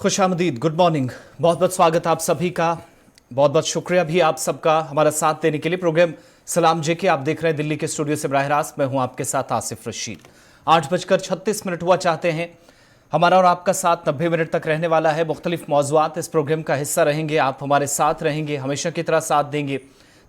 खुशामदीद, good morning. बहुत बहुत स्वागत आप सभी का। बहुत बहुत शुक्रिया भी आप सबका हमारा साथ देने के लिए। प्रोग्राम सलाम जेके आप देख रहे हैं दिल्ली के स्टूडियो से बराह रास्त। मैं हूं आपके साथ आसिफ रशीद। 8:36 हुआ चाहते हैं। हमारा और आपका साथ 90 मिनट तक रहने वाला है। मुख्तलिफ मौज़ूआत इस प्रोग्राम का हिस्सा रहेंगे। आप हमारे साथ रहेंगे, हमेशा की तरह साथ देंगे।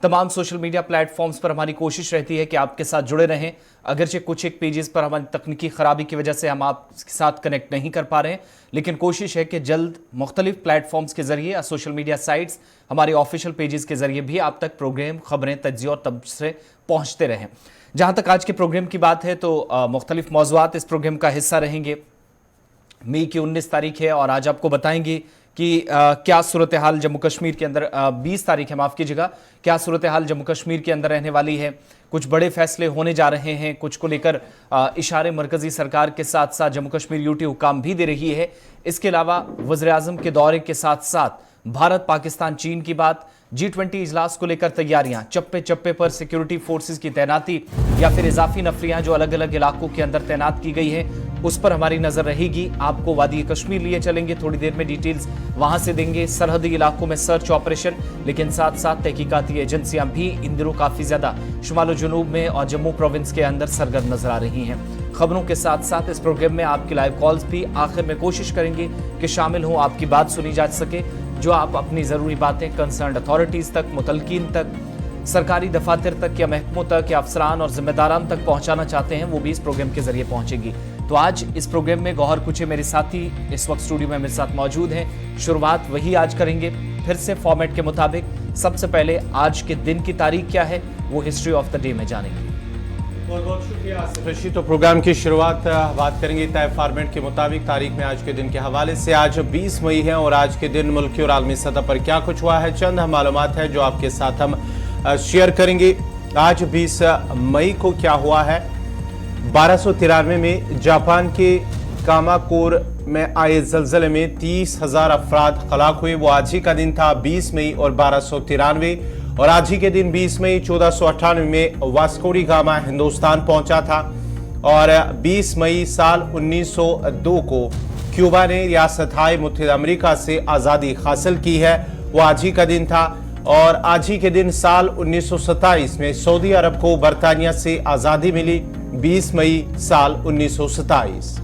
तमाम सोशल मीडिया प्लेटफॉर्म्स पर हमारी कोशिश रहती है कि आपके साथ जुड़े रहें। अगरचे कुछ एक पेजेस पर हमारी तकनीकी ख़राबी की वजह से हम आपके साथ कनेक्ट नहीं कर पा रहे हैं, लेकिन कोशिश है कि जल्द मुख्तलिफ प्लेटफॉर्म्स के ज़रिए, सोशल मीडिया साइट्स, हमारे ऑफिशियल पेजेस के ज़रिए भी आप तक प्रोग्राम, खबरें, तज्ज़िये और तबसरे पहुँचते रहें। जहाँ तक आज के प्रोग्राम की बात है तो मुख्तलिफ मौज़ूआत इस प्रोग्राम का हिस्सा रहेंगे। मई की 19 तारीख है और आज आपको बताएंगे कि क्या सूरत हाल जम्मू कश्मीर के अंदर 20 तारीख है, माफ़ कीजिएगा, क्या सूरत हाल जम्मू कश्मीर के अंदर रहने वाली है। कुछ बड़े फैसले होने जा रहे हैं, कुछ को लेकर इशारे मरकज़ी सरकार के साथ साथ जम्मू कश्मीर यूटी हुकाम भी दे रही है। इसके अलावा वज़ीर-ए-आज़म के दौरे के साथ साथ भारत, पाकिस्तान, चीन की बात, G20 इजलास को लेकर तैयारियां, चप्पे चप्पे पर सिक्योरिटी फोर्सेस की तैनाती या फिर इजाफी नफरियां जो अलग अलग इलाकों के अंदर तैनात की गई है, उस पर हमारी नजर रहेगी। आपको वादी कश्मीर लिए चलेंगे, थोड़ी देर में डिटेल्स वहां से देंगे। सरहदी इलाकों में सर्च ऑपरेशन, लेकिन साथ साथ तहकीकाती एजेंसियां भी इन दिनों काफी ज्यादा शुमाल जनूब में और जम्मू प्रोविंस के अंदर सरगर्म नजर आ रही हैं। खबरों के साथ साथ इस प्रोग्राम में आपकी लाइव कॉल्स भी आखिर में कोशिश करेंगे कि शामिल हों, आपकी बात सुनी जा सके। जो आप अपनी ज़रूरी बातें कंसर्न अथॉरिटीज़ तक, मुतलकीन तक, सरकारी दफातर तक या महकमों तक या अफसरान और जिम्मेदारान तक पहुंचाना चाहते हैं, वो भी इस प्रोग्राम के जरिए पहुंचेगी। तो आज इस प्रोग्राम में गौहर कुचे मेरे साथी इस वक्त स्टूडियो में मेरे साथ मौजूद हैं। शुरुआत वही आज करेंगे फिर से फॉर्मेट के मुताबिक। सबसे पहले आज के दिन की तारीख क्या है वो हिस्ट्री ऑफ द डे में जानेंगे। बहुत बहुत शुक्रिया आसिफ रशीद। तो प्रोग्राम की शुरुआत बात करेंगे तय फॉर्मेट के मुताबिक तारीख में आज के दिन के हवाले से। आज 20 मई है और आज के दिन मुल्की और आलमी सतह पर क्या कुछ हुआ है, चंद मालूमात है जो आपके साथ हम शेयर करेंगे। आज 20 मई को क्या हुआ है। 1293 में जापान के कामाकोर में आए जलजले में 30,000 अफराद हलाक हुए। वो आज ही का दिन था, 20 मई और 1293। और आज ही के दिन 20 मई 1498 में वास्को डी गामा हिंदुस्तान पहुंचा था। और 20 मई साल 1902 को क्यूबा ने रियासत-ए मुत्तहिदा अमेरिका से आज़ादी हासिल की है। वो आज ही का दिन था। और आज ही के दिन साल 1927 में सऊदी अरब को बरतानिया से आज़ादी मिली। 20 मई साल 1927।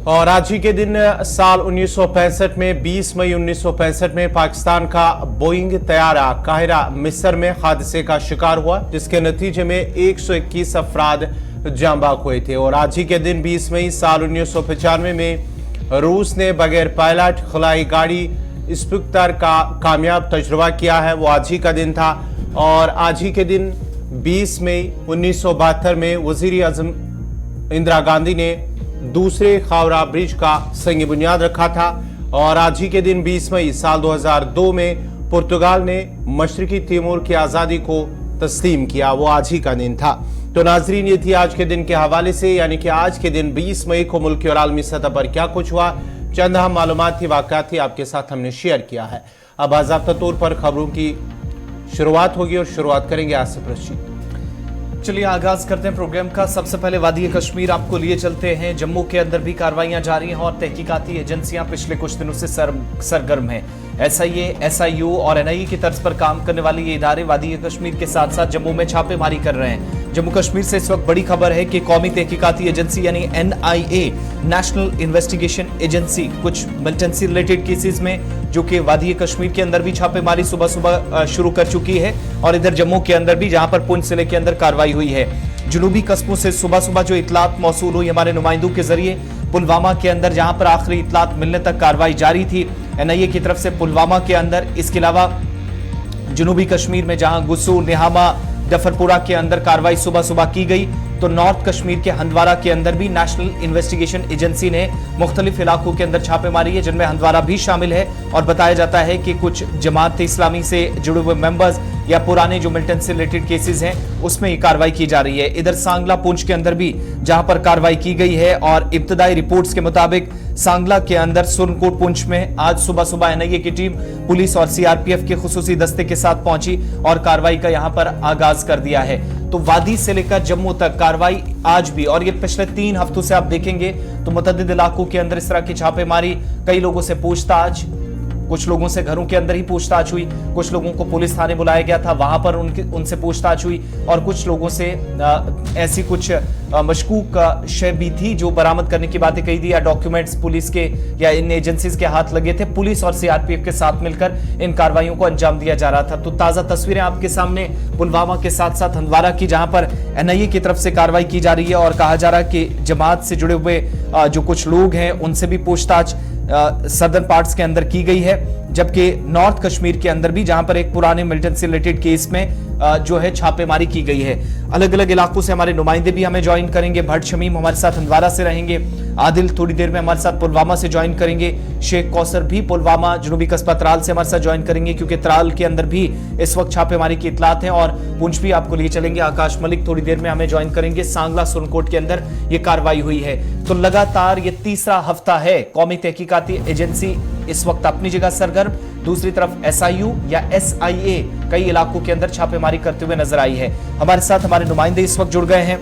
और आज ही के दिन साल 1965 में 20 मई 1965 में पाकिस्तान का बोइंग तैयारा काहिरा मिस्र में हादसे का शिकार हुआ, जिसके नतीजे में 121 अफराद जाँ बाक हुए थे। और आज ही के दिन 20 मई साल 1995 में रूस ने बगैर पायलट खलाई गाड़ी स्पुतनिक का कामयाब तजुर्बा किया है। वो आज ही का दिन था। और आज ही के दिन 20 मई 1972 में वज़ीर-ए-आज़म इंदिरा गांधी ने दूसरे खावरा ब्रिज का संग बुनियाद रखा था। और आज ही के दिन 20 मई साल 2002 में पुर्तगाल ने मशरकी तिमोर की आज़ादी को तस्लीम किया। वो आज ही का दिन था। तो नाजरीन, ये थी आज के दिन के हवाले से, यानी कि आज के दिन 20 मई को मुल्की और आलमी सतह पर क्या कुछ हुआ, चंद अहम मालूमात थी, वाक़यात थी, आपके साथ हमने शेयर किया है। अब बाज़ाब्ता तौर पर खबरों की शुरुआत होगी और शुरुआत करेंगे आसिफ रशीद। चलिए आगाज करते हैं प्रोग्राम का। सबसे पहले वादी कश्मीर आपको लिए चलते हैं। जम्मू के अंदर भी कार्रवाइयां जारी हैं और तहकीकाती एजेंसियां पिछले कुछ दिनों से सरगर्म हैं। SIA, SIU और NIA की तर्ज पर काम करने वाले ये इदारे वादी कश्मीर के साथ साथ जम्मू में छापेमारी कर रहे हैं। जम्मू कश्मीर से इस वक्त बड़ी खबर है कि कौमी तहकीकाती एजेंसी यानी NIA, नेशनल इन्वेस्टिगेशन एजेंसी, कुछ मिलिटेंसी रिलेटेड केसेस में जो कि वादी कश्मीर के अंदर भी छापेमारी सुबह सुबह शुरू कर चुकी है। और इधर जम्मू के अंदर भी, जहां पर पुंछ जिले के अंदर कार्रवाई हुई है। जुनूबी कस्बों से सुबह सुबह जो इतलात मौसूल हुई हमारे नुमाइंदों के जरिए, पुलवामा के अंदर जहां पर आखिरी इतलात मिलने तक कार्रवाई जारी थी NIA की तरफ से पुलवामा के अंदर। इसके अलावा जुनूबी कश्मीर में जहां गुस्सू, निहामा, जफरपुरा के अंदर कार्रवाई सुबह सुबह की गई, तो नॉर्थ कश्मीर के हंदवारा के अंदर भी नेशनल इन्वेस्टिगेशन एजेंसी ने मुख्तलिफ इलाकों के अंदर छापे मारी है, जिनमें हंदवारा भी शामिल है। और बताया जाता है कि कुछ जमात इस्लामी से जुड़े हुए मेंबर्स या पुराने जो मिलिटेंट से रिलेटेड केसेस हैं उसमें ये कार्रवाई की जा रही है। इधर सांगला पुंछ के अंदर भी जहां पर कार्रवाई की गई है और इब्तदाई रिपोर्ट्स के मुताबिक सांगला के अंदर सुरनकोट पुंछ में आज सुबह सुबह NIA की टीम पुलिस और CRPF के खुसूसी दस्ते के साथ पहुंची और कार्रवाई का यहां पर आगाज कर दिया है। तो वादी से लेकर जम्मू तक कार्रवाई आज भी, और ये पिछले 3 हफ्तों से आप देखेंगे तो मुतअद्दिद इलाकों के अंदर इस तरह की छापेमारी, कई लोगों से पूछताछ, कुछ लोगों से घरों के अंदर ही पूछताछ हुई, कुछ लोगों को पुलिस थाने बुलाया गया था, वहां पर उनसे पूछताछ हुई, और कुछ लोगों से ऐसी कुछ मशकूक शय भी थी जो बरामद करने की बातें कही थी, या डॉक्यूमेंट्स पुलिस के या इन एजेंसीज के हाथ लगे थे। पुलिस और सीआरपीएफ के साथ मिलकर इन कार्रवाइयों को अंजाम दिया जा रहा था। तो ताजा तस्वीरें आपके सामने पुलवामा के साथ साथ हंदवाड़ा की, जहां पर एनआईए की तरफ से कार्रवाई की जा रही है और कहा जा रहा है कि जमात से जुड़े हुए जो कुछ लोग हैं उनसे भी पूछताछ सदर्न पार्ट्स के अंदर की गई है, जबकि नॉर्थ कश्मीर के अंदर भी, जहां पर एक पुराने मिलिटेंट से रिलेटेड केस में जो है छापेमारी की गई है। अलग अलग इलाकों से हमारे नुमाइंदे भी हमें ज्वाइन करेंगे। भट्ट शमीम हमारे साथ हंदवाड़ा से रहेंगे, आदिल थोड़ी देर में हमारे साथ पुलवामा से ज्वाइन करेंगे, शेख कौसर भी पुलवामा जुनूबी कस्बा त्राल से हमारे साथ ज्वाइन करेंगे, क्योंकि त्राल के अंदर भी इस वक्त छापेमारी की इतलात है, और पुंछ भी आपको लिए चलेंगे। आकाश मलिक थोड़ी देर में हमें ज्वाइन करेंगे, सांगला सुरनकोट के अंदर ये कार्रवाई हुई है। तो लगातार ये तीसरा हफ्ता है कौमी तहकीकाती एजेंसी इस वक्त अपनी जगह सरगर्म, दूसरी तरफ एसआईयू या एसआईए कई इलाकों के अंदर छापेमारी करते हुए नजर आई है। हमारे साथ हमारे नुमाइंदे इस वक्त जुड़ गए हैं।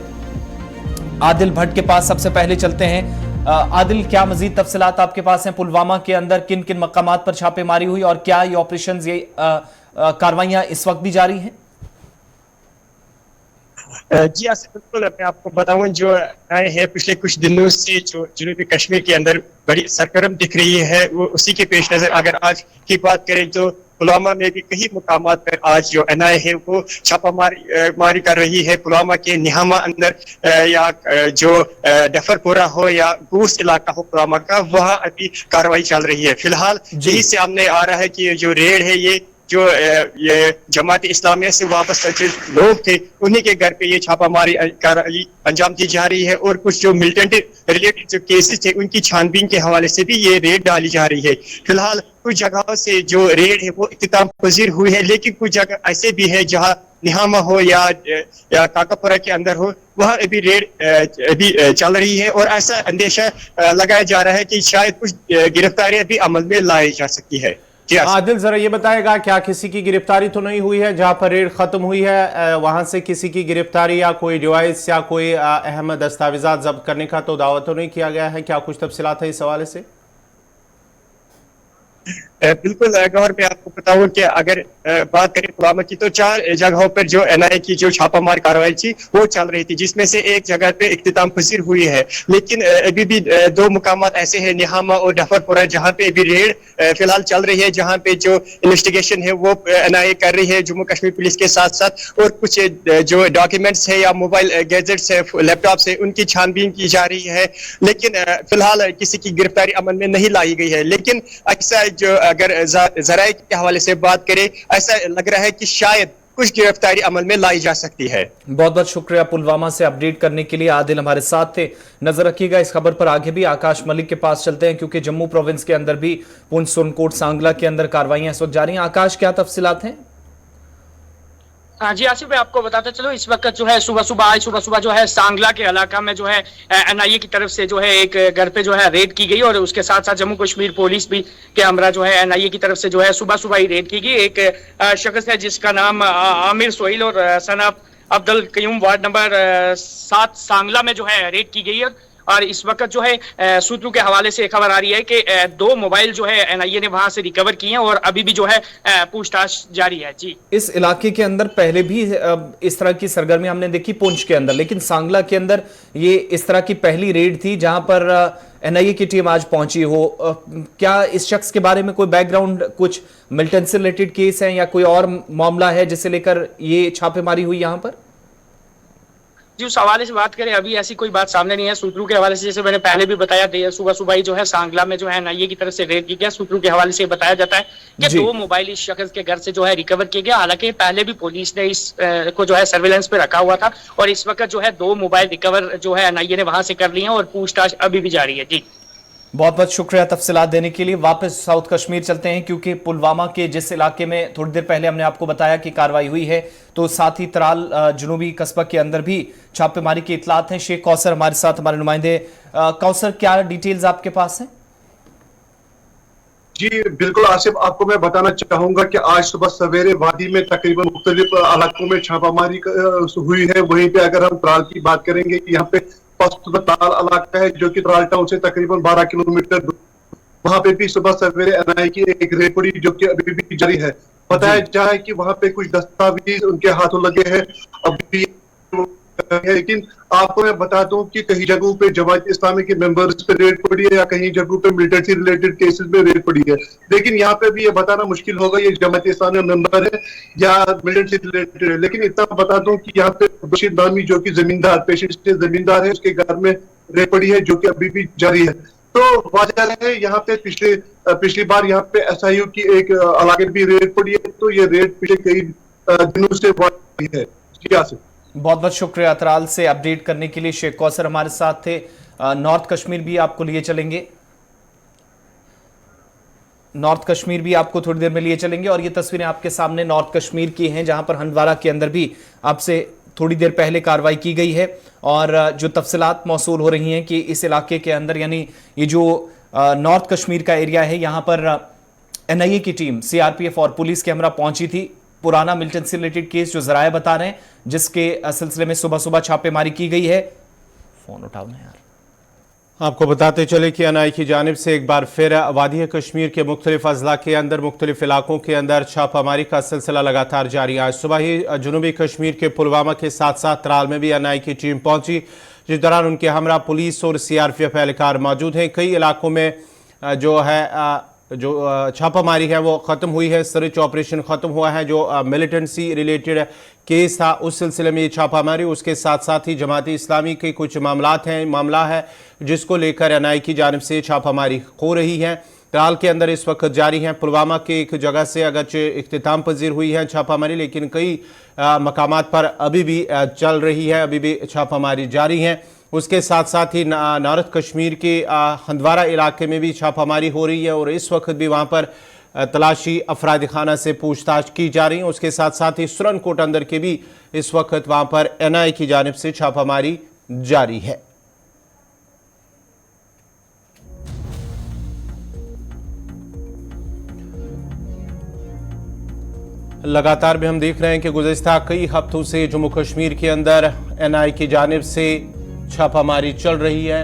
आदिल भट्ट के पास सबसे पहले चलते हैं। आदिल, क्या मजीद तफसीलात आपके पास हैं? पुलवामा के अंदर किन किन मकामात पर छापेमारी हुई और क्या ये ऑपरेशन, ये कार्रवाइयां इस वक्त भी जारी हैं? जी आसिफ, बिल्कुल मैं आपको बताऊं, जो आए हैं पिछले कुछ दिनों से जो जनूबी कश्मीर के अंदर बड़ी सरगर्म दिख रही है, वो उसी के पेश नजर अगर आज की बात करें तो पुलवामा में भी कई मुकामात पर आज जो एनआईए है वो छापामारी कर रही है। पुलवामा के निहामा अंदर या जो डफरपुरा हो या गूस इलाका हो पुलवामा का, वहाँ अभी कार्रवाई चल रही है। फिलहाल यही सामने आ रहा है कि जो रेड है ये जमात इस्लामिया से वापस जो लोग थे उन्हीं के घर पे ये छापामारी अंजाम दी जा रही है, और कुछ जो मिलिटेंट रिलेटेड जो केसेस थे उनकी छानबीन के हवाले से भी ये रेड डाली जा रही है। फिलहाल कुछ जगहों से जो रेड है वो इख्तिताम पजीर हुई है, लेकिन कुछ जगह ऐसे भी है जहाँ निहामा हो या काकापुरा के अंदर हो, वहाँ अभी रेड अभी चल रही है, और ऐसा अंदेशा लगाया जा रहा है कि शायद कुछ गिरफ्तारियां भी अमल में लाई जा सकती है। आदिल, जरा ये बताएगा, क्या किसी की गिरफ्तारी तो नहीं हुई है जहां पर रेड खत्म हुई है? वहां से किसी की गिरफ्तारी या कोई डिवाइस या कोई अहम दस्तावेजात जब्त करने का तो दावा तो नहीं किया गया है? क्या कुछ तफसीलात है इस हवाले से? बिल्कुल गौर, मैं आपको बताऊं कि अगर बात करें पुलवामा की तो 4 जगहों पर जो एनआईए की जो छापामार कार्रवाई थी वो चल रही थी, जिसमें से एक जगह पे इख्तिताम पजीर हुई है, लेकिन अभी भी 2 मुकामात ऐसे हैं, निहामा और डफरपुरा, जहाँ पे अभी रेड फिलहाल चल रही है, जहाँ पे जो इन्वेस्टिगेशन है वो एनआईए कर रही है जम्मू कश्मीर पुलिस के साथ साथ, और कुछ जो डॉक्यूमेंट्स है या मोबाइल गैजेट्स है, लैपटॉप्स है, उनकी छानबीन की जा रही है, लेकिन फिलहाल किसी की गिरफ्तारी अमल में नहीं लाई गई है। लेकिन अक्सर जो अगर जराए के हवाले से बात करें, ऐसा लग रहा है कि शायद कुछ गिरफ्तारी अमल में लाई जा सकती है। बहुत बहुत शुक्रिया पुलवामा से अपडेट करने के लिए। आदिल हमारे साथ थे। नजर रखिएगा इस खबर पर आगे भी। आकाश मलिक के पास चलते हैं, क्योंकि जम्मू प्रोविंस के अंदर भी पुंछ, सुरनकोट, सांगला के अंदर कार्रवाइयां इस वक्त जारी हैं। आकाश, क्या तफसीलात हैं? जी आसिफ, मैं आपको बताता चलो, इस वक्त जो है सुबह सुबह जो है सांगला के इलाका में जो है एनआईए की तरफ से जो है एक घर पे जो है रेड की गई, और उसके साथ साथ जम्मू कश्मीर पुलिस भी के हमरा जो है एनआईए की तरफ से जो है सुबह ही रेड की गई। एक शख्स है जिसका नाम आमिर सोहिल और son of Abdul Qayyum, ward number 7 Sangla में जो है रेड की गई है। और इस वक्त जो है सूत्रों के हवाले से खबर आ रही है कि 2 मोबाइल जो है एनआईए ने वहां से रिकवर किए हैं, और अभी भी जो है पूछताछ जारी है। जी, इस इलाके के अंदर पहले भी इस तरह की सरगर्मी हमने देखी पुंछ के अंदर, लेकिन सांगला के अंदर ये इस तरह की पहली रेड थी जहां पर एनआईए की टीम आज पहुंची हो। क्या इस शख्स के बारे में कोई बैकग्राउंड, कुछ मिलिटेंट से रिलेटेड केस है या कोई और मामला है जिसे लेकर ये छापेमारी हुई यहां पर? जी, उस हवाले से बात करें, अभी ऐसी कोई बात सामने नहीं है। सूत्रों के हवाले से, जैसे मैंने पहले भी बताया, सुबह ही जो है सांगला में जो है एनआईए की तरफ से रेड की गया। सूत्रों के हवाले से बताया जाता है कि 2 मोबाइल इस शख्स के घर से जो है रिकवर किए गया। हालांकि पहले भी पुलिस ने इस को जो है सर्विलेंस पे रखा हुआ था, और इस वक्त जो है 2 मोबाइल रिकवर जो है एनआईए ने वहां से कर लिए हैं, और पूछताछ अभी भी जारी है। जी, बहुत बहुत शुक्रिया तफसीलात देने के लिए। वापस साउथ कश्मीर चलते हैं, क्योंकि पुलवामा के जिस इलाके में थोड़ी देर पहले हमने आपको बताया कि कार्रवाई हुई है, तो साथ ही त्राल जुनूबी कस्बा के अंदर भी छापेमारी की इतलात हैं। शेख कौसर, हमारे साथ हमारे नुमाइंदे। कौसर, क्या डिटेल्स आपके पास हैं? जी आसिफ, बिल्कुल मैं आपको बताता चलूं, इस वक्त जो है सांगला के इलाके में जो है एनआईए की तरफ से जो है सुबह ही जो है रेड की गई, और उसके साथ साथ जो है 2 मोबाइल जो है एनआईए ने वहां से रिकवर किए हैं, और अभी भी जो है पूछताछ जारी है। जी, कौसर, क्या डिटेल्स आपके पास हैं? जी बिल्कुल आसिफ, आपको मैं बताना चाहूंगा कि आज सुबह सवेरे वादी में तकरीबन मुख्तलिफ इलाकों में छापामारी हुई है। वहीं पे अगर हम त्राल की बात करेंगे, यहाँ पे त्राल इलाका है जो कि त्राल टाउन से तकरीबन 12 किलोमीटर दूर, वहां पे भी सुबह सवेरे एनआई की एक रेड पड़ी जो कि अभी भी जारी है। बताया जाए कि वहां पे कुछ दस्तावेज उनके हाथों लगे हैं अभी, लेकिन आपको मैं बता दूं कि कई जगहों पे जमात इस्लामी के मेंबर्स पे रेड पड़ी है या कहीं जगहों पे मिलिटेंट से रिलेटेड केसेस में रेड पड़ी है। लेकिन यहाँ पे भी ये बताना मुश्किल होगा ये जमात इस्लामी मेंबर है या मिलिटेंट से रिलेटेड है। लेकिन इतना बता दूं कि यहाँ पे बशीर नामी जो कि जमींदार पेशे से जमींदार है, उसके घर में रेड पड़ी है जो कि अभी भी जारी है। तो वजह है यहाँ पे पिछली बार यहाँ पे एसआईयू की एक इलाके भी रेड पड़ी है, तो ये रेड पिछले कई दिनों से बढ़ी है। जी आसिफ, बहुत बहुत शुक्रिया त्राल से अपडेट करने के लिए। शेख कौसर हमारे साथ थे। नॉर्थ कश्मीर भी आपको लिए चलेंगे, नॉर्थ कश्मीर भी आपको थोड़ी देर में लिए चलेंगे। और ये तस्वीरें आपके सामने नॉर्थ कश्मीर की हैं, जहां पर हंदवारा के अंदर भी आपसे थोड़ी देर पहले कार्रवाई की गई है। और जो तफसीलात मौसूल हो रही हैं कि इस इलाके के अंदर, यानी ये जो नॉर्थ कश्मीर का एरिया है, यहाँ पर एनआईए की टीम, सीआरपीएफ और पुलिस के हमरा पहुंची थी। पुराना मिलिटेंट से रिलेटेड केस जो जराए बता रहे हैं, जिसके सिलसिले में सुबह सुबह छापेमारी की गई है। फोन उठाओ ना यार। आपको बताते चले कि एनआई की जानिब से एक बार फिर वादी कश्मीर के मुख्तलिफ अजला के अंदर, मुख्तलिफ इलाकों के अंदर छापामारी का सिलसिला लगातार जारी है। आज सुबह ही जनूबी कश्मीर के पुलवामा के साथ साथ त्राल में भी एनआई की टीम पहुंची, जिस दौरान उनके हमरा पुलिस और सीआरपीएफ एहलकार मौजूद हैं। कई इलाकों में जो छापामारी है वो ख़त्म हुई है, सर्च ऑपरेशन ख़त्म हुआ है। जो मिलिटेंसी रिलेटेड केस था उस सिलसिले में ये छापामारी, उसके साथ साथ ही जमात इस्लामी के कुछ मामला है जिसको लेकर एनआई की जानिब से छापामारी हो रही है। त्राल के अंदर इस वक्त जारी है। पुलवामा के एक जगह से अगरचे इख्तिताम पजीर हुई है छापामारी, लेकिन कई मकामात पर अभी भी चल रही है, अभी भी छापामारी जारी है। उसके साथ साथ ही नॉर्थ कश्मीर के हंदवारा इलाके में भी छापामारी हो रही है और इस वक्त भी वहाँ पर तलाशी अफराद खाना से पूछताछ की जा रही है। उसके साथ साथ ही सुरनकोट अंदर के भी इस वक्त वहाँ पर एनआई की जानिब से छापामारी जारी है। लगातार भी हम देख रहे हैं कि गुज़िश्ता कई हफ्तों से जम्मू कश्मीर के अंदर एनआई की जानिब से छापामारी चल रही है।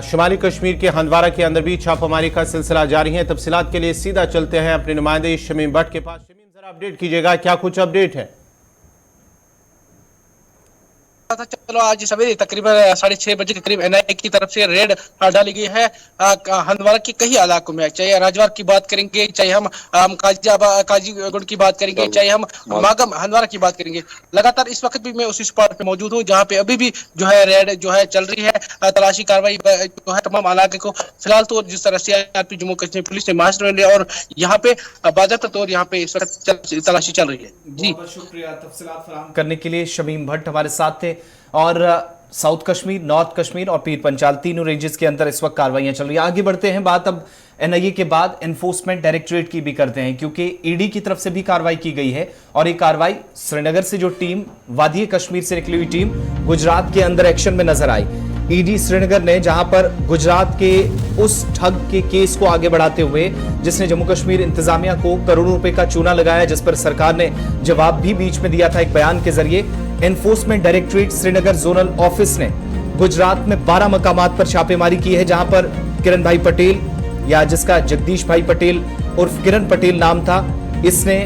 शुमाली कश्मीर के हंदवारा के अंदर भी छापामारी का सिलसिला जारी है। तफसीलात के लिए सीधा चलते हैं अपने नुमाइंदे शमीम भट्ट के पास। शमीम, जरा अपडेट कीजिएगा, क्या कुछ अपडेट है? चलो, आज सवेरे तकरीबन 6:30 बजे के करीब एनआईए की तरफ से रेड डाली गई है हंदवारा के कई इलाकों में। चाहे राजवार की बात करेंगे, चाहे हम काजीगुंड की बात करेंगे, चाहे हम मागम हंदवारा की बात करेंगे। लगातार इस वक्त भी मैं उसी स्पॉट पे मौजूद हूँ जहाँ पे अभी भी जो है रेड जो है चल रही है। तलाशी कार्रवाई जो है तमाम इलाके को फिलहाल तो जिस तरह सीआरपी जम्मू कश्मीर पुलिस ने मास्टर लिया और यहाँ पे बाज़ाब्ता तौर यहाँ पे इस वक्त तलाशी चल रही है। जी बहुत शुक्रिया तफसीलात फराहम करने के लिए। शमीम भट्ट हमारे साथ थे। और साउथ कश्मीर, नॉर्थ कश्मीर और पीर पंचाल तीनों रेंजेस के अंदर इस वक्त कार्रवाइयां चल रही है। आगे बढ़ते हैं, बात अब एनआईए के बाद एनफोर्समेंट डायरेक्टरेट की भी करते हैं, क्योंकि ईडी की तरफ से भी कार्रवाई की गई है। और ये कार्रवाई श्रीनगर से जो टीम, वादी कश्मीर से निकली हुई टीम गुजरात के अंदर एक्शन में नजर आई। ईडी श्रीनगर ने, जहां पर गुजरात के उस ठग के केस को आगे बढ़ाते हुए जिसने जम्मू कश्मीर इंतजामिया को करोड़ों रुपए का चूना लगाया, जिस पर सरकार ने जवाब भी बीच में दिया था एक बयान के जरिए, enforcement directorate Srinagar zonal office ने गुजरात में 12 मकामात पर छापेमारी की है, जहां पर किरण भाई पटेल, या जिसका जगदीश भाई पटेल उर्फ किरण पटेल नाम था, इसने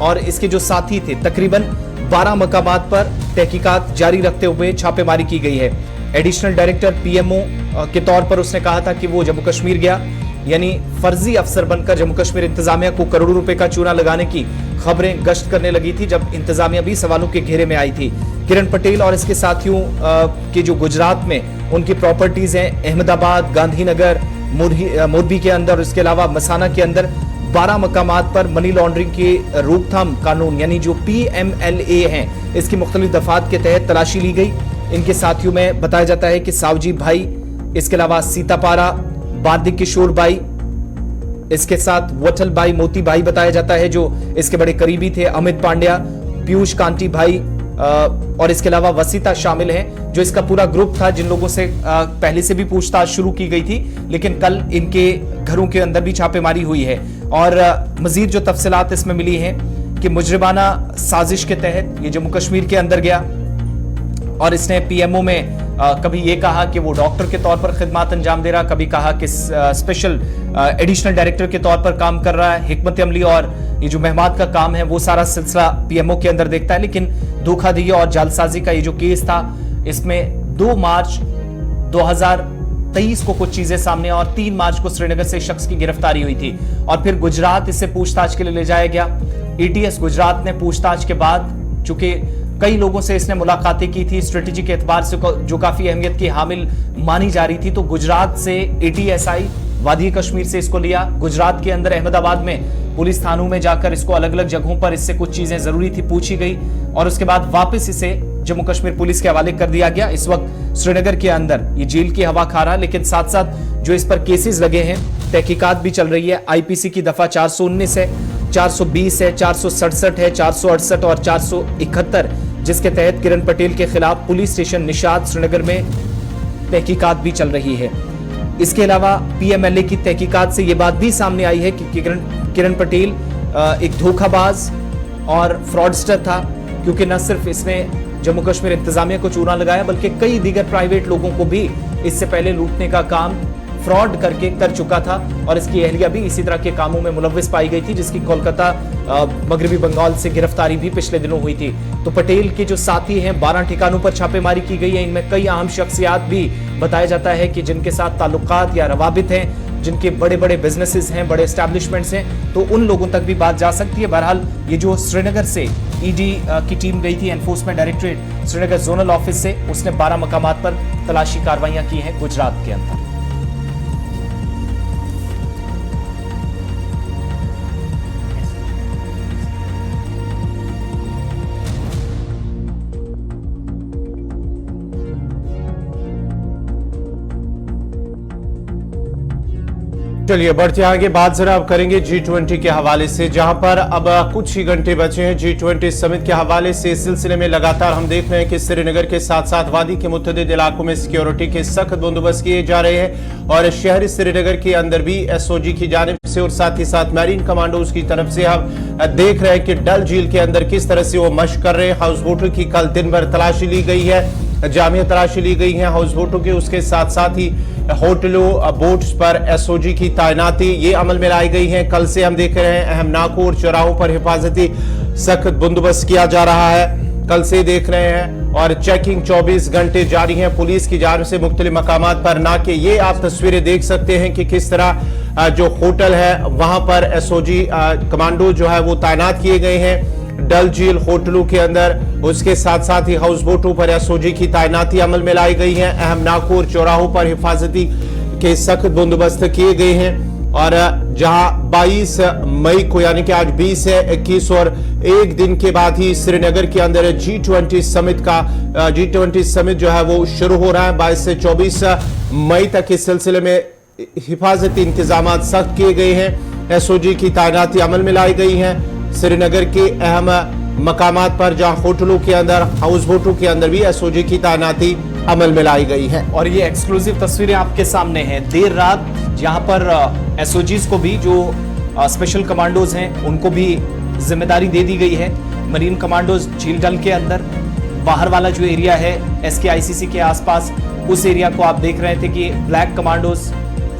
और इसके जो साथी थे, तकरीबन 12 मकामात पर तहकीकात जारी रखते हुए छापेमारी की गई है। एडिशनल डायरेक्टर पीएमओ के तौर पर उसने कहा था कि वो जम्मू कश्मीर गया, यानी फर्जी अफसर बनकर जम्मू कश्मीर इंतजामिया को करोड़ों रुपए का चूना लगाने की खबरें गश्त करने लगी थी, जब इंतजामिया भी सवालों के घेरे में आई थी। किरण पटेल और इसके साथियों के जो गुजरात में उनकी प्रॉपर्टीज हैं, अहमदाबाद, गांधीनगर, मोरबी के अंदर, इसके अलावा मसाना के अंदर 12 मकामात पर मनी लॉन्ड्रिंग के रोकथाम कानून यानी जो PMLA हैं, इसकी मुख्तलिफ दफात के तहत तलाशी ली गई। इनके साथियों में बताया जाता है कि सावजी भाई, इसके अलावा सीतापारा, बार्दिक किशोर भाई, इसके साथ वटल भाई, मोती भाई बताया जाता है जो इसके बड़े करीबी थे, अमित पांड्या, पीयूष कांटी भाई, और इसके अलावा वसीता शामिल है, जो इसका पूरा ग्रुप था, जिन लोगों से पहले से भी पूछताछ शुरू की गई थी, लेकिन कल इनके घरों के अंदर भी छापेमारी हुई है। और मजीद जो तफसीलात इसमें मिली हैं कि मुजरिमाना साजिश के तहत ये जम्मू कश्मीर के अंदर गया और इसने पीएमओ में कभी ये कहा कि वो डॉक्टर के तौर पर खिदमत अंजाम दे रहा, कभी कहा कि स्पेशल एडिशनल डायरेक्टर के तौर पर काम कर रहा है, हिकमत अमली और ये जो मेहमान का काम है वो सारा सिलसिला पीएमओ के अंदर देखता है। लेकिन धोखाधड़ी और जालसाजी का ये जो केस था, इसमें 2 मार्च 2023 को कुछ चीजें सामने और 3 मार्च को श्रीनगर से शख्स की गिरफ्तारी हुई थी और फिर गुजरात इसे पूछताछ के लिए ले जाया गया। एटीएस गुजरात ने पूछताछ के बाद, चूंकि कई लोगों से इसने मुलाकातें की थी, स्ट्रेटेजिक एतबार से जो काफी अहमियत की हामिल मानी जा रही थी, तो गुजरात से एटीएसआई वादी कश्मीर से इसको लिया। गुजरात के अंदर अहमदाबाद में पुलिस थानों में जाकर इसको अलग अलग जगहों पर इससे कुछ चीजें जरूरी थी पूछी गई और उसके बाद वापस इसे जम्मू कश्मीर पुलिस के हवाले कर दिया गया। इस वक्त श्रीनगर के अंदर ये जेल की हवा खा रहा, लेकिन साथ साथ जो इस पर केसेस लगे हैं, तहकीकात भी चल रही है। आईपीसी की दफा 419 है, 420 है, 467 है, 468 और 471, जिसके तहत किरण पटेल के खिलाफ पुलिस स्टेशन निशात श्रीनगर में तहकीकात भी चल रही है। इसके अलावा पीएमएलए की तहकीकात से यह बात भी सामने आई है कि किरण पटेल एक धोखाबाज और फ्रॉडस्टर था, क्योंकि न सिर्फ इसने जम्मू कश्मीर इंतजामिया को चूना लगाया, बल्कि कई दीगर प्राइवेट लोगों को भी इससे पहले लूटने का काम फ्रॉड करके कर चुका था और इसकी अहलिया भी इसी तरह के कामों में मुलव्विस पाई गई थी, जिसकी कोलकाता मगरबी बंगाल से गिरफ्तारी भी पिछले दिनों हुई थी। तो पटेल के जो साथी हैं, 12 ठिकानों पर छापेमारी की गई है। इनमें कई अहम शख्सियात भी बताया जाता है कि जिनके साथ ताल्लुकात या रवाबित हैं, जिनके बड़े बड़े बिजनेसेस हैं, बड़े एस्टैब्लिशमेंट्स हैं, तो उन लोगों तक भी बात जा सकती है। बहरहाल ये जो श्रीनगर से ईडी की टीम गई थी, enforcement directorate Srinagar zonal office से, उसने 12 मकामात पर तलाशी कार्रवाइयां की हैं गुजरात के अंदर। चलिए बढ़ते आगे, बात जरा अब करेंगे G20 के हवाले से, जहां पर अब कुछ ही घंटे बचे हैं G20 समिट के हवाले से। इस सिलसिले में लगातार हम देख रहे हैं कि श्रीनगर के साथ साथ वादी के मुतअद्दिद इलाकों में सिक्योरिटी के सख्त बंदोबस्त किए जा रहे हैं और शहरी श्रीनगर के अंदर भी एसओजी की जानिब से और साथ ही साथ मैरीन कमांडोज की तरफ से हम देख रहे हैं कि डल झील के अंदर किस तरह से वो मशक कर रहे हैं। हाउस बोटों की कल दिन भर तलाशी ली गई है, जामिया तलाशी ली गई है हाउस बोटों की। उसके साथ साथ ही होटलों, बोट्स पर एसओजी की तैनाती ये अमल में लाई गई है। कल से हम देख रहे हैं अहम नाकोर चौराहों पर हिफाजती सख्त बंदोबस्त किया जा रहा है, कल से देख रहे हैं, और चेकिंग 24 घंटे जारी है पुलिस की जानिब से मुख्तलिफ मकामात पर नाके। ये आप तस्वीरें देख सकते हैं कि किस तरह जो होटल है वहां पर एसओजी कमांडो जो है वो तैनात किए गए हैं डल झील होटलों के अंदर। उसके साथ साथ ही हाउस बोटों पर एसओजी की तैनाती अमल में लाई गई है। अहम नाकोर चौराहों पर हिफाजती के सख्त बंदोबस्त किए गए हैं और जहां 22 मई को यानी कि आज 20 है 21 और एक दिन के बाद ही श्रीनगर के अंदर G20 समिट जो है वो शुरू हो रहा है। 22 से 24 मई तक इस सिलसिले में हिफाजती इंतजाम सख्त किए गए हैं। एसओजी की तैनाती अमल में लाई गई है श्रीनगर के अहम मकामात पर, जहां होटलों के अंदर, हाउस बोटों के अंदर भी एसओजी की तैनाती अमल में लाई गई है। और ये एक्सक्लूसिव तस्वीरें आपके सामने हैं। देर रात जहां पर एसओजीज को भी, जो स्पेशल कमांडोज हैं, उनको भी जिम्मेदारी दे दी गई है। मरीन कमांडोज झील डल के अंदर, बाहर वाला जो एरिया है SKICC के आसपास, उस एरिया को आप देख रहे थे कि ब्लैक कमांडोज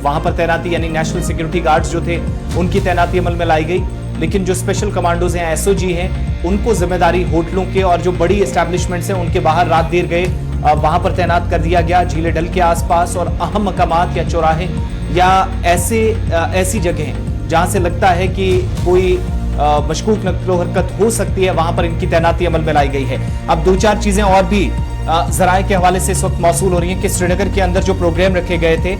वहां पर तैनाती, यानी नेशनल सिक्योरिटी गार्ड्स जो थे उनकी तैनाती अमल में लाई गई। लेकिन जो स्पेशल कमांडोज हैं, एसओजी हैं, उनको जिम्मेदारी होटलों के और जो बड़ी एस्टैब्लिशमेंट्स हैं उनके बाहर रात देर गए वहां पर तैनात कर दिया गया, झीले डल के आसपास। और अहम मकामात या चौराहे या ऐसी जगह जहां से लगता है कि कोई मशकूक नक्लो हरकत हो सकती है, वहां पर इनकी तैनाती अमल में लाई गई है। अब 2-4 चीजें और भी जराए के हवाले से इस वक्त मौसूल हो रही हैं कि श्रीनगर के अंदर जो प्रोग्राम रखे गए थे,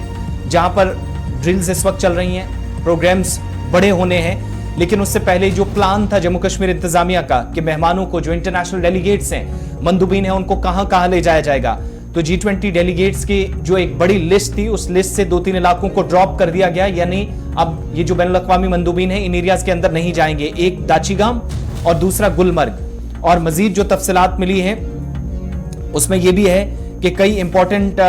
जहां पर ड्रिल्स इस वक्त चल रही हैं, प्रोग्राम्स बड़े होने हैं, लेकिन उससे पहले जो प्लान था जम्मू कश्मीर इंतजामिया का कि मेहमानों को, जो इंटरनेशनल डेलीगेट्स हैं, मंदुबीन हैं, उनको कहां कहां ले जाया जाएगा, तो G20 डेलीगेट्स की जो एक बड़ी लिस्ट थी, उस लिस्ट से 2-3 इलाकों को ड्रॉप कर दिया गया। यानी अब ये जो बैनुल अक़वामी मंदुबीन है इन एरियाज के अंदर नहीं जाएंगे। एक दाचीगाम और दूसरा गुलमर्ग। और मजीद जो तफसीलात मिली हैं उसमें यह भी है कि कई इंपॉर्टेंट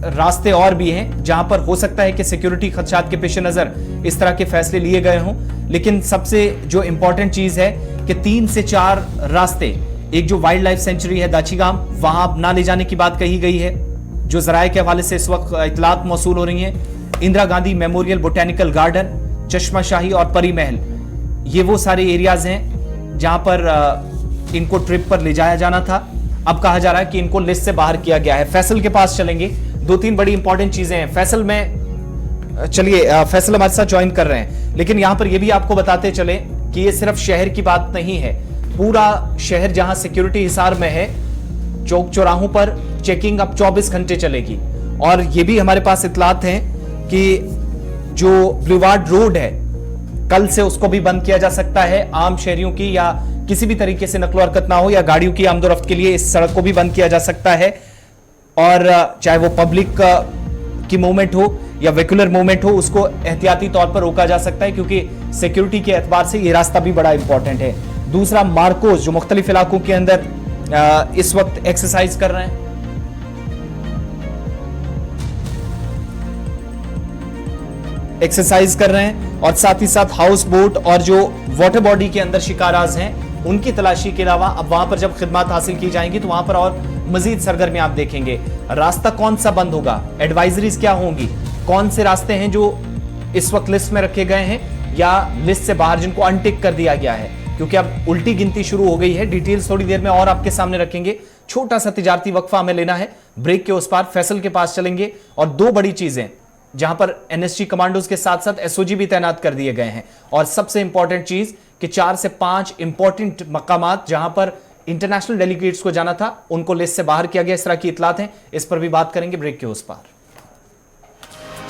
रास्ते और भी हैं जहां पर हो सकता है कि सिक्योरिटी खदशात के पेश नजर इस तरह के फैसले लिए गए हों। लेकिन सबसे जो इंपॉर्टेंट चीज है कि 3 से 4 रास्ते, एक जो वाइल्ड लाइफ सेंचुरी है दाचीगाम, वहां ना ले जाने की बात कही गई है, जो जराये के हवाले से इस वक्त इतलात मौसूल हो रही हैं। Indira Gandhi memorial botanical garden, चश्मा शाही और परी महल, ये वो सारे एरियाज हैं जहां पर इनको ट्रिप पर ले जाया जाना था। अब कहा जा रहा है कि इनको लिस्ट से बाहर किया गया है। फैसल के पास चलेंगे, 2-3 बड़ी इंपॉर्टेंट चीजें हैं फैसल में। चलिए, फैसल हमारे साथ ज्वाइन कर रहे हैं, लेकिन यहां पर यह भी आपको बताते चले कि ये सिर्फ शहर की बात नहीं है। पूरा शहर जहां सिक्योरिटी हिसार में है, चौक चौराहों पर चेकिंग अब 24 घंटे चलेगी। और ये भी हमारे पास इतलात हैं कि जो बुलेवार्ड रोड है, कल से उसको भी बंद किया जा सकता है। आम शहरियों की या किसी भी तरीके से नकलो हरकत ना हो या गाड़ियों की आमदोरफ्त के लिए इस सड़क को भी बंद किया जा सकता है। और चाहे वो पब्लिक की मूवमेंट हो या वेहिकुलर मूवमेंट हो, उसको एहतियाती तौर पर रोका जा सकता है, क्योंकि सिक्योरिटी के एतबार से ये रास्ता भी बड़ा इंपॉर्टेंट है। दूसरा, मार्कोस जो मुख्तलिफ इलाकों के अंदर इस वक्त एक्सरसाइज कर रहे हैं, और साथ ही साथ हाउस बोट और जो वाटर बॉडी के अंदर शिकाराज हैं उनकी तलाशी के अलावा अब वहां पर जब खिदमत हासिल की जाएंगी तो वहां पर और मजीद सरगर्मियां आप देखेंगे। रास्ता कौन सा बंद होगा, एडवाइजरीज क्या होंगी, कौन से रास्ते हैं जो इस वक्त लिस्ट में रखे गए हैं या लिस्ट से बाहर जिनको अनटिक कर दिया गया है, क्योंकि अब उल्टी गिनती शुरू हो गई है। डिटेल्स थोड़ी देर में और आपके सामने रखेंगे। छोटा सा तिजारती वक्फा हमें लेना है, ब्रेक के उस पार फैसल के पास चलेंगे और 2 बड़ी चीजें जहां पर एनएसजी कमांडोज के साथ साथ एसओजी भी तैनात कर दिए गए हैं। और सबसे इंपॉर्टेंट चीज कि 4 से 5 इंपॉर्टेंट मकामात जहां पर इंटरनेशनल डेलीगेट्स को जाना था, उनको लिस्ट से बाहर किया गया, इस तरह की इतलात हैं। इस पर भी बात करेंगे ब्रेक के उस पार।